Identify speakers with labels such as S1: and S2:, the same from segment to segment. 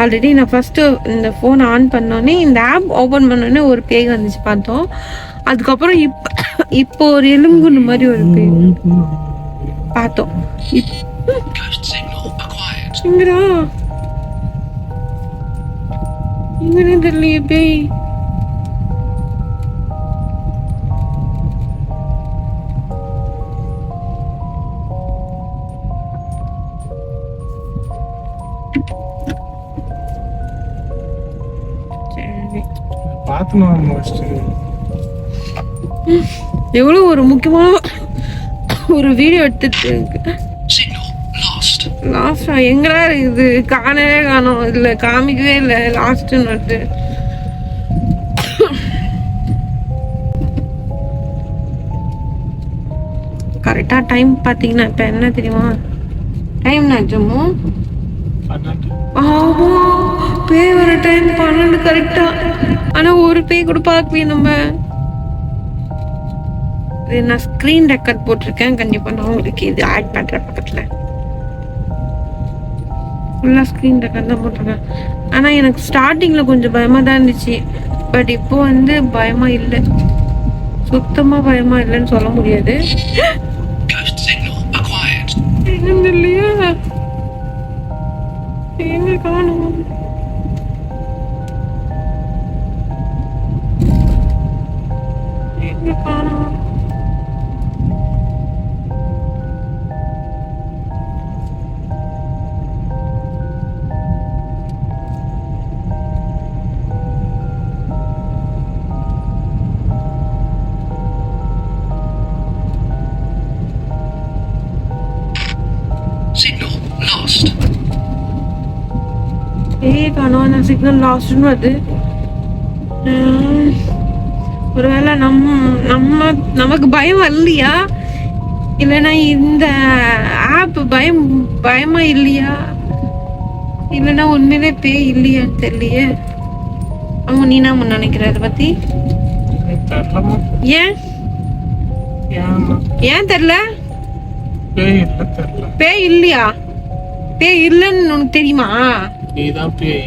S1: Already நான் first இந்த phone on பண்ணோன்னே இந்த ஆப் ஓப்பன் பண்ணோடனே ஒரு பேய் வந்துச்சு பார்த்தோம். அதுக்கப்புறம் இப்போ ஒரு எலும்புன்னு மாதிரி ஒரு பேய் பார்த்தோம். இங்கடா இங்கன்னு தெரியலையே பேய். எவ்வளவு ஒரு முக்கியமான ஒரு வீடியோ எடுத்துட்டு லாஸ்டா எங்கடா இது காணவே காணோம். இல்ல காமிக்கவே இல்லை. லாஸ்ட்னு வருது. கரெக்டா டைம் பாத்தீங்கன்னா இப்ப என்ன தெரியுமா டைம் நாச்சுமோ? பேய் வர டைம் 12 கரெக்டா. ஆனா ஒரு பேய் கூட பார்க்கலையே நம்ம. நான் ஸ்கிரீன் ரெக்கார்ட் போட்டிருக்கேன். கண்டிப்பா நான் உங்களுக்கு இது ஆட் பண்றேன். பக்கத்துல ஃபுல்லா ஸ்கிரீன் ரெக்கார்ட் தான் போட்டிருக்கேன். ஆனா எனக்கு ஸ்டார்டிங்ல கொஞ்சம் பயமா தான் இருந்துச்சு. பட் இப்போ வந்து பயமா இல்லை. சுத்தமா பயமா இல்லைன்னு சொல்ல முடியாது. என்னன்னு இல்லையா எங்க காணும்? எங்க காணும்? காணோம். நான் சிக்னல் லாஸ்ட்னு வருது. ஒருவேளை நமக்கு பயம் வரலையா, இல்லைன்னா இந்த ஆப் பயமா இல்லையா, இல்லைன்னா உண்மையிலே பேய் இல்லையான்னு தெரியலையே. அவங்க நீ என்ன நினைக்கிற அதை பத்தி? ஏன் தெரியல? பேய் இல்லையா? பேய் இல்லைன்னு உனக்கு தெரியுமா?
S2: நீதான் பேய்.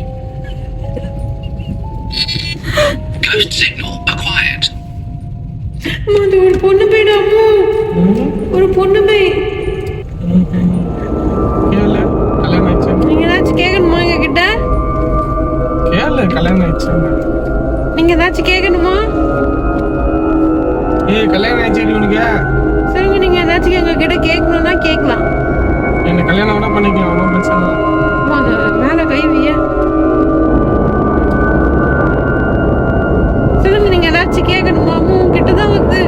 S1: ஒரு பொண்ணு பேய். ஒரு பொண்ணு பேய். நீங்க ஏதாச்சும் கேட்கணுமா எங்க கிட்ட?
S2: கல்யாணம் ஆயிடுச்சு.
S1: நீங்க ஏதாச்சும் கேட்கணுமா?
S2: கல்யாணம் ஆயிடுச்சு உனக்கு?
S1: சொல்லுங்க. நீங்க ஏதாச்சும் எங்க கிட்ட கேட்கணும்னா கேட்கலாம்.
S2: என்ன கல்யாணம் வேணா பண்ணிக்கலாம். ஒன்றும் பிரச்சனை இல்லை.
S1: மேல கைவிய சொல்லுங்க. நீங்க ஏதாச்சும் கேட்கணுமா? அம்மும் கிட்டதான் வருது.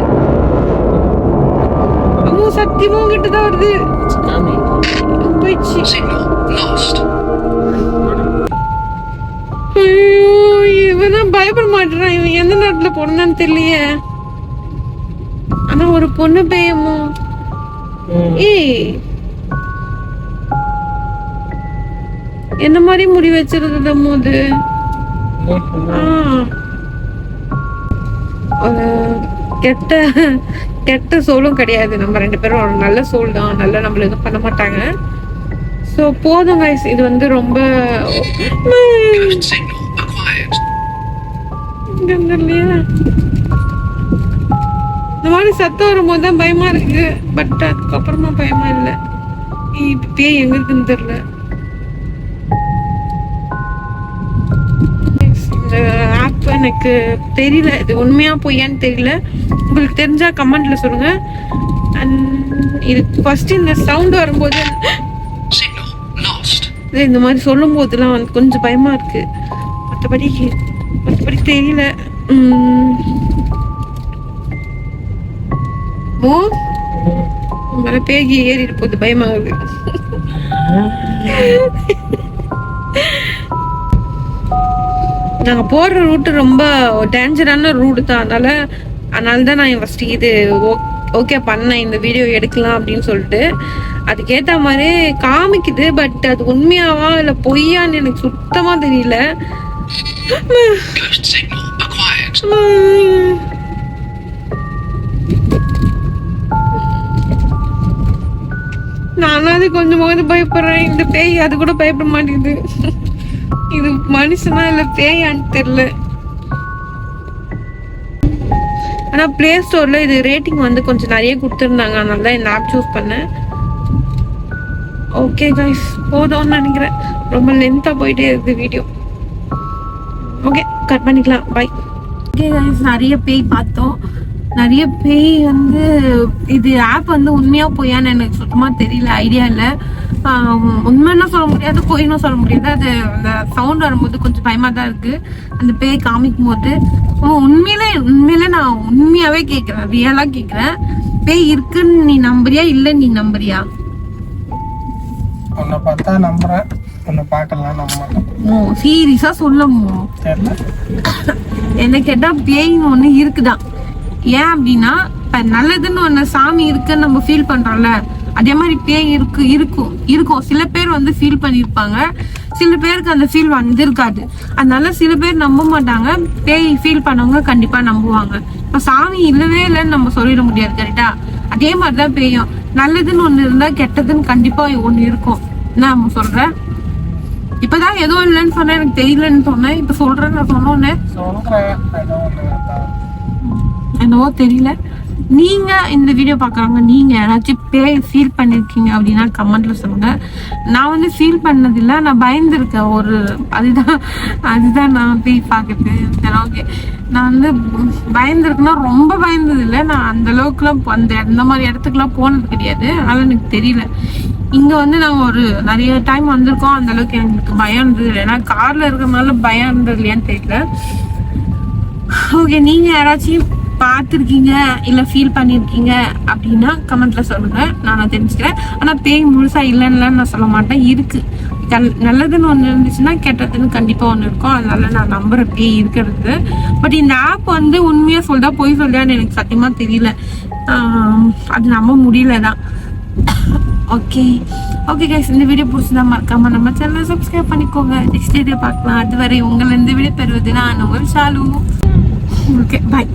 S1: அம்மும் சத்தியமும் கிட்டதான் வருது. போயிடுச்சு. இவன் பயப்பட மாட்டேறான். இவன் எந்த நேரத்துல பொண்ணான்னு தெரியலையே. ஆனா ஒரு பொண்ணு பேயமோ? என்ன மாதிரி முடி வச்சிருந்த போது ஒரு கெட்ட சோலும் கிடையாது. நம்ம 2 பேரும் ஒரு நல்ல சோல் தான். நல்லா நம்மள எதுவும் பண்ண மாட்டாங்க. ஸோ போதும் கைஸ். இது வந்து ரொம்ப இந்த மாதிரி சத்தம் வரும்போது தான் பயமா இருக்கு. பட் அதுக்கப்புறமா பயமா இல்லை. இப்ப பேய் எங்க இருக்குன்னு தெரியல. இந்த ஆப் எனக்கு தெரியல. இது உண்மையா பொய்யான்னு தெரியல. உங்களுக்கு தெரிஞ்சா கமெண்ட்ல சொல்லுங்க. இது ஃபர்ஸ்ட் இந்த சவுண்ட் வரும்போது இந்த மாதிரி சொல்லும் போதெல்லாம் வந்து கொஞ்சம் பயமா இருக்கு. மற்றபடி தெரியல. மேல பேகி ஏறிட்டு போகுது. பயமாகுது. நாங்க போற ரூட் ரொம்ப டேஞ்சரான ரூட் தான். அதனால தான் நான் ஃபர்ஸ்ட் இது ஓகே பண்ணேன். இந்த வீடியோ எடுக்கலாம் அப்படின்னு சொல்லிட்டு அதுக்கேற்ற மாதிரி காமிக்குது. பட் அது உண்மையாவா இல்லை பொய்யான்னு எனக்கு சுத்தமா தெரியல. நானும் அது கொஞ்சமாவது பயப்படுறேன். இந்த பேய் அது கூட பயப்பட மாட்டேங்குது. இது மனுஷனா இல்ல பேயான்னு தெரியல. ஆனா பிளே ஸ்டோர்ல இது ரேட்டிங் வந்து கொஞ்சம் நிறைய கொடுத்துருந்தாங்க, அதனால தான் இந்த ஆப் சூஸ் பண்ணேன். ஓகே கைஸ், போதும்னு நினைக்கிறேன். ரொம்ப லென்த்தா போயிட்டே இருக்கு வீடியோ. ஓகே, கட் பண்ணிக்கலாம். பை. ஓகே கைஸ், நிறைய பேய் பார்த்தோம். நிறைய பேய் வந்து இது ஆப் வந்து உண்மையா பொய்யான்னு எனக்கு சுத்தமா தெரியல, ஐடியா இல்லை. உண்மைன்னா சொல்ல முடியாது, பொய்னும் சொல்ல முடியாது. அது அந்த சவுண்ட் வரும்போது கொஞ்சம் பயமா தான் இருக்கு, அந்த பேய் காமிக்கும் போது. உண்மையிலே நான் உண்மையாவே கேட்கிறேன், ரியலா கேட்கிறேன். பேய் இருக்குன்னு நீ நம்புறியா இல்ல நீ நம்புறியா?
S2: உன்னை பார்த்தா நம்புறேன், உன்னை பார்க்கலாம் நம்ப மாட்டேன்.
S1: சீரியஸா சொல்லமோ? என்ன கேட்டா பேய்னு ஒண்ணு இருக்குதான். ஏன் அப்படின்னா இப்ப நல்லதுன்னு ஒண்ணு சாமி இருக்குன்னு நம்ம ஃபீல் பண்றோம்ல, அதே மாதிரி பேய் இருக்கும். சில பேர் வந்து ஃபீல் பண்ணிருப்பாங்க, சில பேருக்கு அந்த ஃபீல் வந்திருக்காது. அதனால சில பேர் நம்ப மாட்டாங்க, பேய் ஃபீல் பண்ணவங்க கண்டிப்பா நம்புவாங்க. இப்ப சாமி இல்லவே இல்லைன்னு நம்ம சொல்லிட முடியாது, கரெக்டா? அதே மாதிரிதான் பேயும். நல்லதுன்னு ஒண்ணு இருந்தா கெட்டதுன்னு கண்டிப்பா ஒண்ணு இருக்கும். என்ன நம்ம சொல்ற? இப்பதான் எதுவும் இல்லைன்னு சொன்னேன், எனக்கு தெரியலன்னு சொன்னேன். இப்ப சொல்றேன், நான் சொன்னோன்னே என்னவோ தெரியல. நீங்க இந்த வீடியோ பாக்குறவங்க, நீங்க யாராச்சும் பேய் ஃபீல் பண்ணிருக்கீங்க அப்படின்னா கமெண்ட்ல சொல்லுங்க. நான் வந்து ஃபீல் பண்ணதில்லை, நான் பயந்துருக்கேன். அதுதான் நான் பேய் பாக்குறது. ஓகே, நான் வந்து பயந்துருக்குன்னா ரொம்ப பயந்தது இல்லை. நான் அந்த அளவுக்குலாம் அந்த மாதிரி இடத்துக்குலாம் போனது கிடையாது, அதனால எனக்கு தெரியல. இங்க வந்து நாங்க ஒரு நிறைய டைம் வந்திருக்கோம், அந்த அளவுக்கு எனக்கு பயம் இருந்தது. ஏன்னா கார்ல இருக்கிறதுனால பயம் இருந்தது இல்லையான்னு தெரியல. ஓகே, நீங்க யாராச்சும் பார்த்துருக்கீங்க இல்ல ஃபீல் பண்ணிருக்கீங்க அப்படின்னா கமெண்ட்ல சொல்லுங்க, நான் தெரிஞ்சுக்கிறேன். ஆனா பேய் முழுசா இல்லைன்னு நான் சொல்ல மாட்டேன், இருக்கு. நல்லதுன்னு ஒண்ணு இருந்துச்சுன்னா கெட்டதுன்னு கண்டிப்பா ஒண்ணு இருக்கும். அதனால நான் நம்புறேன் பேய் இருக்கிறது. பட் இந்த ஆப் வந்து உண்மையா சொல்றா பொய் சொல்றான்னு எனக்கு சத்தியமா தெரியல, அது நம்ப முடியலதான். ஓகே கைஸ், இந்த வீடியோ பிடிச்சதா மறக்காம நம்ம சேனலை சப்ஸ்கிரைப் பண்ணிக்கோங்க. நெக்ஸ்ட் வீடியோ பார்க்கலாம். அதுவரை உங்களை இந்த வீடியோ பெறுவது நான் உங்கள் ஷாலு. Okay, by.